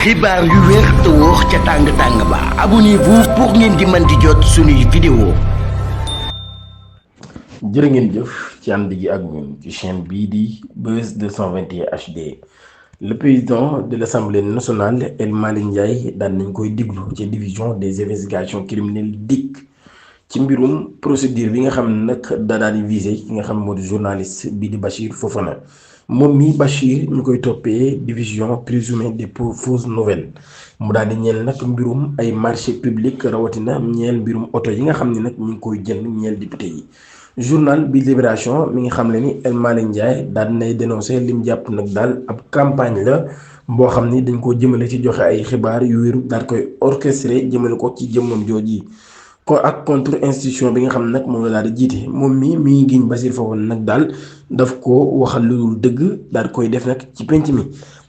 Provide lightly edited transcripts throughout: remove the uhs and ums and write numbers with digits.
xibaar yu wér te wóor ca tàng-tàng ba abonnez-vous pour ngeen di mën di jot suñuy vidéo. jërë ngeen jëf ci ànd gi ak ñun ci chaîne bii di Buzz 221 HD. le président de l'Assemblée nationale El Malick Ndiaye daan nañ koy diglu ci division des investigations criminelles DIC ci mbirum procédure bi nga xam ne nag daa daal di visé ki nga xam moo di journaliste bii di Bachir Fofana. moom mi Bachir ñu koy toppee division présumée des fausses nouvelles mu daal di ñeel nag mbirum ay marché public rawatina ñeel mbirum oto yi nga xam ne nag ñu ngi koy jënd ñeel député yi. journal bi Libération mi ngi xam ne ni El Malick Ndiaye daal nay dénoncé lim jàpp nag daal ab campagne la boo xam ni dañ koo jëmale ci joxe ay xibaar yu wéru daal koy orchestré jëmale ko ci jëmmam jooji ko ak contre institution bi nga xam ne nag moom la daal di jiite moom mi ngi giñ Bachir Fofana nag daal daf ko waxal lu dul dëgg daal koy def nag ci penc mi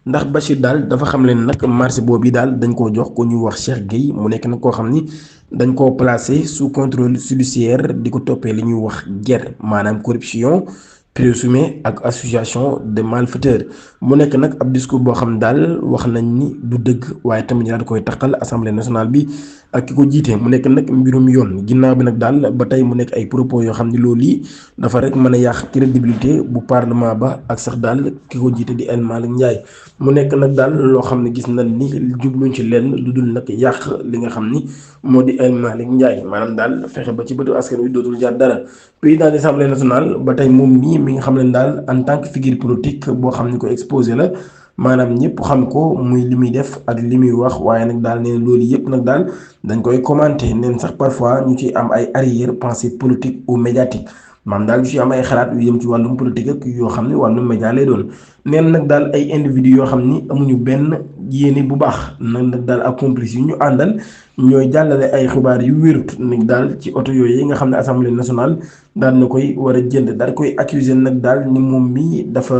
ndax Bachir daal dafa xam leen nag marché boobu daal dañ koo jox ko ñuy wax Cheikh Gueye mu nekk nag koo xam ni dañ koo placé sous contrôle judiciaire di ko toppee li ñuy wax guerre maanaam corruption présumée ak association de malfaiteurs mu nekk nag ab discours boo xam daal wax nañ ni du dëgg waaye tamit daal koy taqal assemblée nationale bi ak ki ko jiite mu nekk nag mbirum yoon ginnaaw bi nag daal ba tey mu nekk ay propos yoo xam ne loolu yi dafa rek mën a yàq crédibilité bu parlement ba ak sax daal ki ko jiite di El Malick Ndiaye mu nekk nag daal loo xam ne gis nañ ni jubluñ ci lenn lu dul nag yàq li nga xam ni moo di El Malick Ndiaye maanaam daal fexe ba ci bëtu askan wi dootul jaar dara président de l'Assemblée nationale ba tey moom mii mi nga xam ne daal en tant que figure politique boo xam ne ko exposé la maanaam ñëpp xam ko muy li muy def ak li muy wax waaye nag daal nee na loolu yëpp nag daal dañ koy commenté neen sax parfois ñu ci am ay arrière pensée politique ou médiatique maanaam daal ñu ci am ay xalaat yu yëm ci wàllum politique ak yoo xam ne wàllum média lay doon neen nag daal ay individu yoo xam ni amuñu benn yéene bu baax nag daal ak complice yu ñu àndal ñooy jàllale ay xibaar yu wérut nag daal ci oto yooyu yi nga xam ne assemblée nationale daal na koy war a jënd daal koy accuser nag daal ni moom mi dafa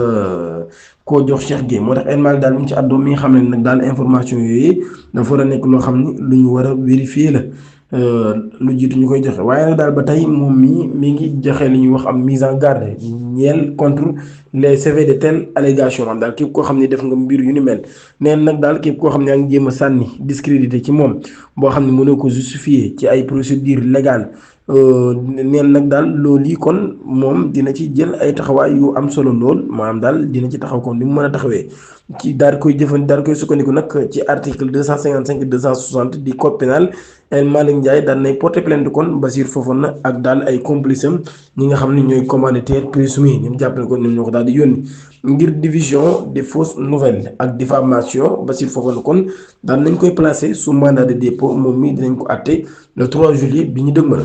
koo jox Cheikh Gueye moo tax El Malick daal mu ci àddoo mi nga xam ne nag daal information yooyu dafa war a nekk loo xam ni lu ñu war a vérifier la lu jiitu ñu koy joxe waaye nag daal ba tey moom mi ngi joxe li ñuy wax am mise en garde ñeel contre les CV de telle allégation am daal képp koo xam ne def nga mbir yu ni mel neen nag daal képp koo xam ne yaa ngi jéem a sànni discrédité ci moom boo xam ne mënoo ko justifier ci ay procédure légale neen nag daal loolu yi kon moom dina ci jël ay taxawaay yu am solo lool maanaam daal dina ci taxaw kon li mu mën a taxawee ci daal koy daal koy sukkandiku nag ci article 255 260 du code pénal El Malick Ndiaye daal nay porter plainte kon Bachir Fofana ak daal ay complice am ñi nga xam ne ñooy commanditaire présumé ñoom jàppale ko ñoom ñoo ko daal di yónni ngir division des fausses nouvelles ak diffamation Bachir Fofana kon daal nañ koy placer sous mandat de dépôt moom mi dinañ ko àtte le 3 juillet bi ñu dëgmal.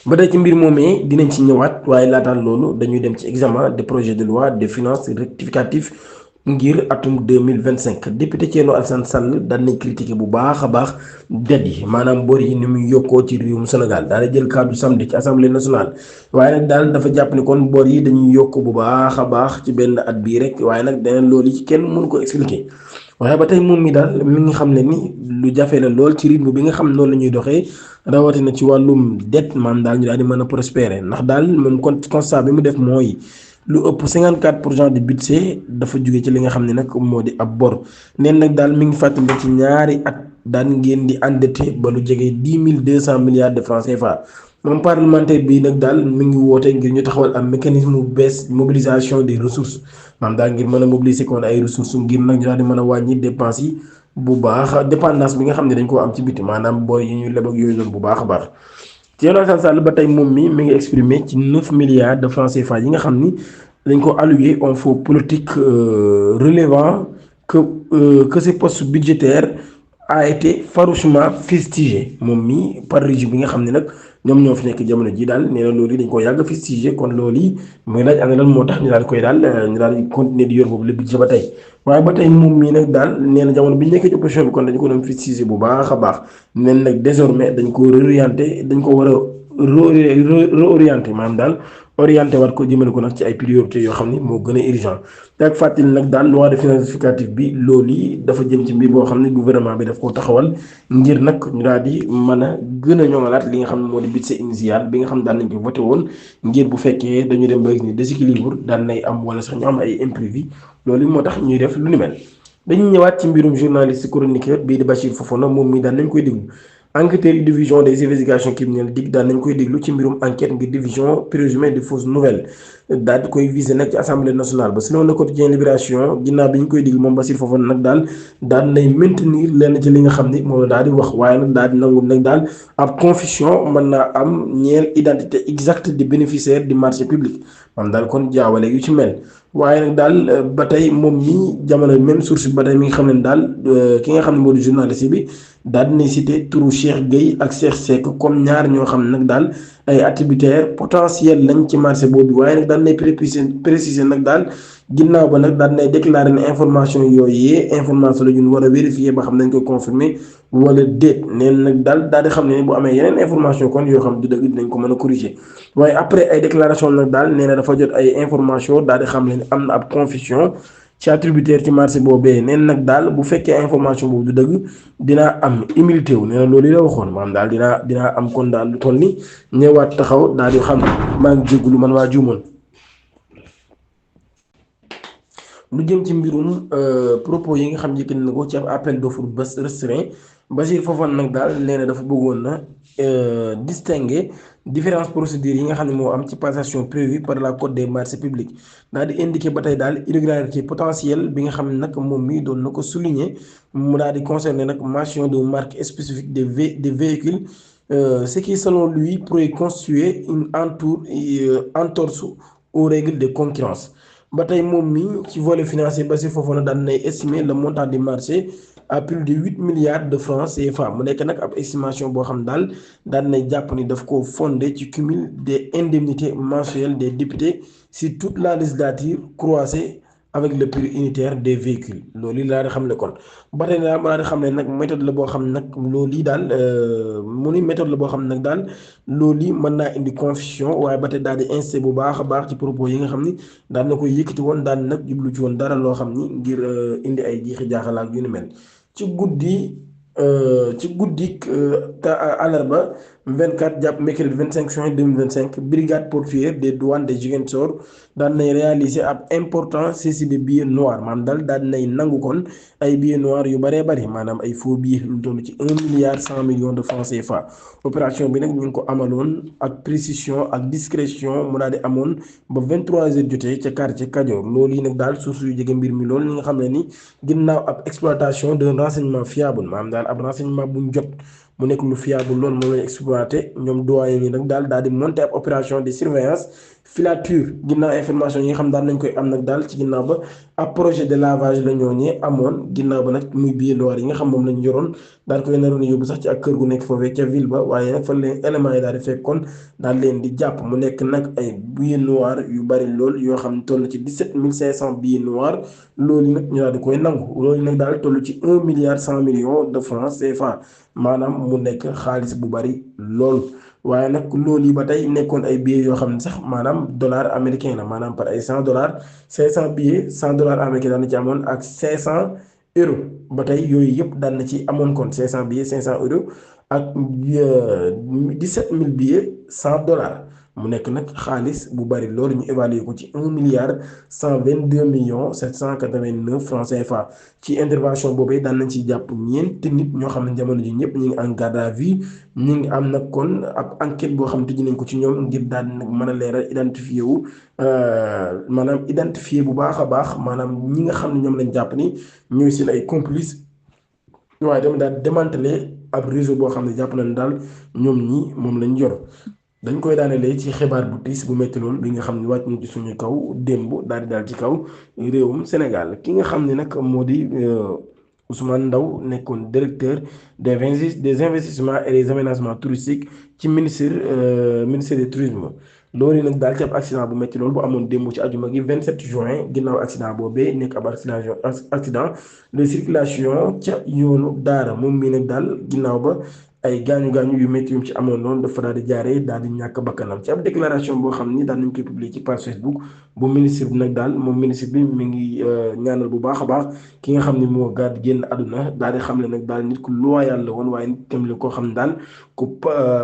ba tey ci mbir moomee dinañ ci ñëwaat waaye laataan loolu dañuy dem ci examen de projet de loi de finances rectificatif ngir atum 2025 député Thierno Alassane Sall daan nañ critiqué bu baax a baax det yi maanaam bor yi ni muy yokkoo ci réewum Sénégal daal di jël kàddu samedi ci assemblée nationale waaye nag daal dafa jàpp ni kon bor yi dañuy yokk bu baax a baax ci benn at bii rek waaye nag deneen loolu ci kenn mënu ko expliquer waaye ba tey moom mi daal mi ngi xam ne ni lu jafe la lool ci rythme bi nga xam noonu la ñuy doxee rawatina ci wàllum det maam daal ñu daal di mën a prospérer ndax daal moom constat bi mu def mooy lu ëpp 54% de budget dafa jóge ci li nga xam ne nag moo di ab bor neen nag daal mi ngi fàttali ci ñaari at daan ngeen di endetté ba lu jege 10 200 milliards de francs CFA moom parlementaire bi nag daal mi ngi woote ngir ñu taxawal am mécanisme bu bees mobilisation des ressources maanaam daal ngir mën a mobiliser kon ay ressources ngir nag ñu daal di mën a wàññi dépenses yi bu baax dépendance bi nga xam ne dañ koo am ci biti maanaam bor yi ñu leb ak yooyu noonu bu baax a baax. Thierno Alassane Sall ba tey moom mi ngi exprimé ci 9 milliards de francs CFA yi nga xam ni dañ ko alloué en fonds politique relevant que ce poste budgétaire a été farouchement fustigé moom mi par régime bi nga xam ne nag ñoom ñoo fi nekk jamono ji daal nee na loolu yi dañ ko yàgg fustigé kon loolu yi muy laaj ana lan moo tax ñu daal koy daal ñu daal continuer di yor boobu le budget ba tey waaye ba tey moom mii nag daal nee na jamono bi ñu nekkee ci opposition bi kon dañu ko doon fustigé bu baax a baax neen nag désormais dañ ko réorienté dañ ko war a réorienté maanaam daal orienté waat ko jëmale ko nag ci ay priorités yoo xam ni moo gën a urgent te ak fàttali nag daal loi de finances rectificative bi loolu yi dafa jëm ci mbir boo xam ne gouvernement bi daf koo taxawal ngir nag ñu daal di mën a gën a ñoŋalaat li nga xam ne moo di budget initial bi nga xam ne daan nañ ko voté woon ngir bu fekkee dañu dem ba gis ni déséquilibre daan nay am wala sax ñu am ay imprévu loolu moo tax ñuy def lu ni mel dañuy ñëwaat ci mbirum journaliste chroniqueur bii di Bachir Fofana moom mi daan nañ koy déglu enquêteurs yi division des investigations criminelles dig daan nañ koy déglu ci mbirum enquête ngir division présumée de fausses nouvelles daal di koy visé nag ci assemblée nationale ba sinon le quotidien libération ginnaaw bi ñu koy déglu moom Bachir Fofana nag daal daan nay maintenir lenn ci li nga xam ni moom la daal di wax waaye nag daal di nangu nag daal ab confusion mën naa am ñeel identité exacte des bénéficiaires du marché public maanaam daal kon jaawale yu ci mel. waaye nag daal ba tey moom mii jamono même source ba tey mi nga xam ne daal ki nga xam ne moo di journaliste bi daal dina cité turu Cheikh Gueye ak Cheikh Seck comme ñaar ñoo xam ne nag daal ay attributaires potentiels lañ ci marché boobu waaye nag daal nay préciser nag daal ginnaaw ba nag daal nay déclarer ne information yooyu information la ñu war a vérifier ba xam nañ koy confirmer wala déet neen nag daal di xam ne bu amee yeneen information kon yoo xam du dëgg dinañ ko mën a corriger waaye après ay déclaration nag daal nee na dafa jot ay information daal di xam ne am na ab confusion ci attributaire ci marché boobee neen nag daal bu fekkee information boobu du dëgg dinaa am humilité wu nee na loolu la waxoon maanaam daal dinaa am kon daal lu toll ni ñëwaat taxaw daal di xam maa ngi jégalu man waa juumoon. lu jëm ci mbirum propos yi nga xam yëkkati na ko ci ab appel d'offre bés restreint Bachir Fofana nag daal nee na dafa bëggoon na distinguer différentes procédures yi nga xam ne moo am ci passation prévue par la code des marchés publics daal di indiquer ba tey daal irrégularité potentielle bi nga xam ne nag moom mii doon na ko souligner mu daal di concerner nag mention de marque spécifique des véhicules ce qui selon lui pourrait constituer une entorse aux règles de concurrence. ba tey moom mi ci volet financier Bachir Fofana daan nay estimer le montant du marché à plus de 8 milliards de francs CFA mu nekk nag ab estimation boo xam daal daan nay jàpp ni daf ko fondé ci cumul des indemnités mensuelles des députés si toute la législature croisée avec le prix unitaire des véhicules loolu laa di xam ne kon ba tey daal maa di xam ne nag méthode la boo xam nag loolu daal mu ni méthode la boo xam nag daal loolu mën naa indi confusion waaye ba tey daal di insisté bu baax a baax ci propos yi nga xam ni daan na koy yëkkati woon daan nag jublu ci woon dara loo xam ni ngir indi ay jiixi jaaxal ak yu ni mel ci guddi àllarba 24 jàpp mercredi 25 juin 2025 brigade portuaire des douanes de Ziguinchor daan nay réaliser ab important saisie de billets noirs maanaam daal nay nangu kon ay billets noirs yu bëree bëri maanaam ay faux billets lu toll ci 1 milliard 100 millions de francs CFA opération bi nag ñu ngi ko amaloon ak précision ak discrétion mu daal di amoon ba 23h jotee ca quartier Kajoor loolu yi nag daal suuf yu jege mbir mi loolu ñi nga xam ne ni ginnaaw ab exploitation d'un renseignement fiable maanaam daal ab renseignement bu ñu jot. mu nekk lu fiable loolu moom lañu exploité ñoom doyen yi nag daal di monter ab opération de surveillance filature ginnaaw information yi nga xam daal nañ koy am nag daal ci ginnaaw ba ab projet de lavage la ñooñee amoon ginnaaw ba nag muy billet noir yi nga xam moom lañu yoroon daal koy naroon yóbbu sax ci ak kër gu nekk foofee ca ville ba waaye nag fan leen éléments yi daal di fekkoon daal leen di jàpp mu nekk nag ay billet noir yu bari lool yoo xam ne toll ci 17 500 billets noirs loolu nag ñu daal di koy nangu loolu nag daal toll ci 1 milliard 100 millions de francs CFA maanaam mu nekk xaalis bu bari lool waaye nag loolu yi ba tey nekkoon ay billets yoo xam ne sax maanaam dollar américain la maanaam par ay $100 500 billets $100 américain daan na ci amoon ak 500 euros ba tey yooyu yëpp daan na ci amoon kon 500 billets 500 euros ak 17000 billets $100 mu nekk nag xaalis bu bari loolu ñu évalué ko ci 1 milliard 122 millions 789 francs CFA ci intervention boobee daan nañ ci jàpp ñeenti nit ñoo xam ne jamono ji ñëpp ñu ngi en garde à vue ñu ngi am nag kon ab enquête boo xam ne tëj nañ ko ci ñoom ngir daal nag mën a leeral identifié wu maanaam identifié bu baax a baax maanaam ñi nga xam ne ñoom lañ jàpp ni ñooy seen ay complices waaye tamit daal démantelé ab réseau boo xam ne jàpp nañ daal ñoom ñi moom lañ yor. dañ koy daanelee ci xibaar bu tiis bu métti lool bi nga xam ne wàcc na ci suñu kaw démb daal ci kaw réewum Sénégal ki nga xam ne nag moo di Ousmane Ndaw nekkoon directeur des investissements et des aménagements touristiques ci ministère du tourisme loolu nag daal ci ab accident bu métti lool bu amoon démb ci ajuma gi 27 juin ginnaaw accident boobee nekk ab accident de circulation ca yoonu Daara moom mii nag daal ginnaaw ba ay gaañu-gaañu yu métti yu mu ci amoon noonu dafa daal di jaaree daal di ñàkk bakkanam ci ab déclaration boo xam ni daal nañ koy publier ci page Facebook bu ministre bi nag daal moom ministre bi mi ngi ñaanal bu baax a baax ki nga xam ne moo gàdd génn àdduna daal di xam ne nag daal nit ku loyal la woon waaye nit tam la koo xam ne daal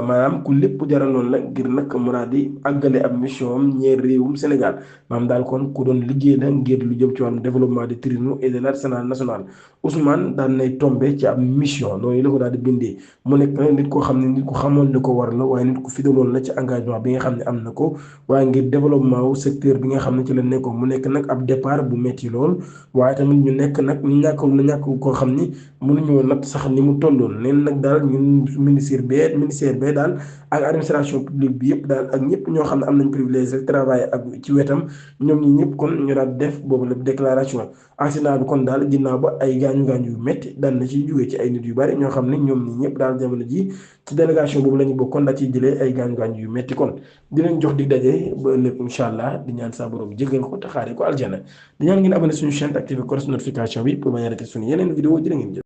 maanaam ku lépp jaraloon la ngir nag mu daal di àggale ab mission am ñeer réewum Sénégal maanaam daal kon ku doon liggéey la ngir lu jëm ci wàllum développement du tourisme et de l'arsenal national Ousmane daan nay tombé ci ab mission noonu la ko daal di bindee mu nekk nit koo xam ne nit ku xamoon li ko war la waaye nit ku fidèloon la ci engagement bi nga xam ne am na ko waaye ngir développement wu secteur bi nga xam ne ci la nekkoon mu nekk nag ab départ bu métti lool waaye tamit ñu nekk nag ñu ñàkk koo xam ni mënuñoo natt sax ni mu tolloon leen nag daal ñun ministère bee daal ak administration publique bi yëpp daal ak ñëpp ñoo xam ne am nañ privilège rek travail ak ci wetam ñoom ñi ñëpp kon ñu daal def boobu la déclaration accident bi kon daal ginnaaw ba ay gaañu-gaañu yu métti daan na ci jógee ci ay nit yu bari ñoo xam ne ñoom ñi ñëpp daal jamono ji ci délégation boobu la ñu bokkoon daa ciy jëlee ay gaañu-gaañu yu métti kon dinañ jox dig daje ba ëllëg incha allah di ñaan sa borom jégal ko te xaaree ko aljana di ñaan ngeen abonné suñu chaîne activé cloche notification bi pour bañ a rater suñu yeneen vidéo jërë ngeen jëf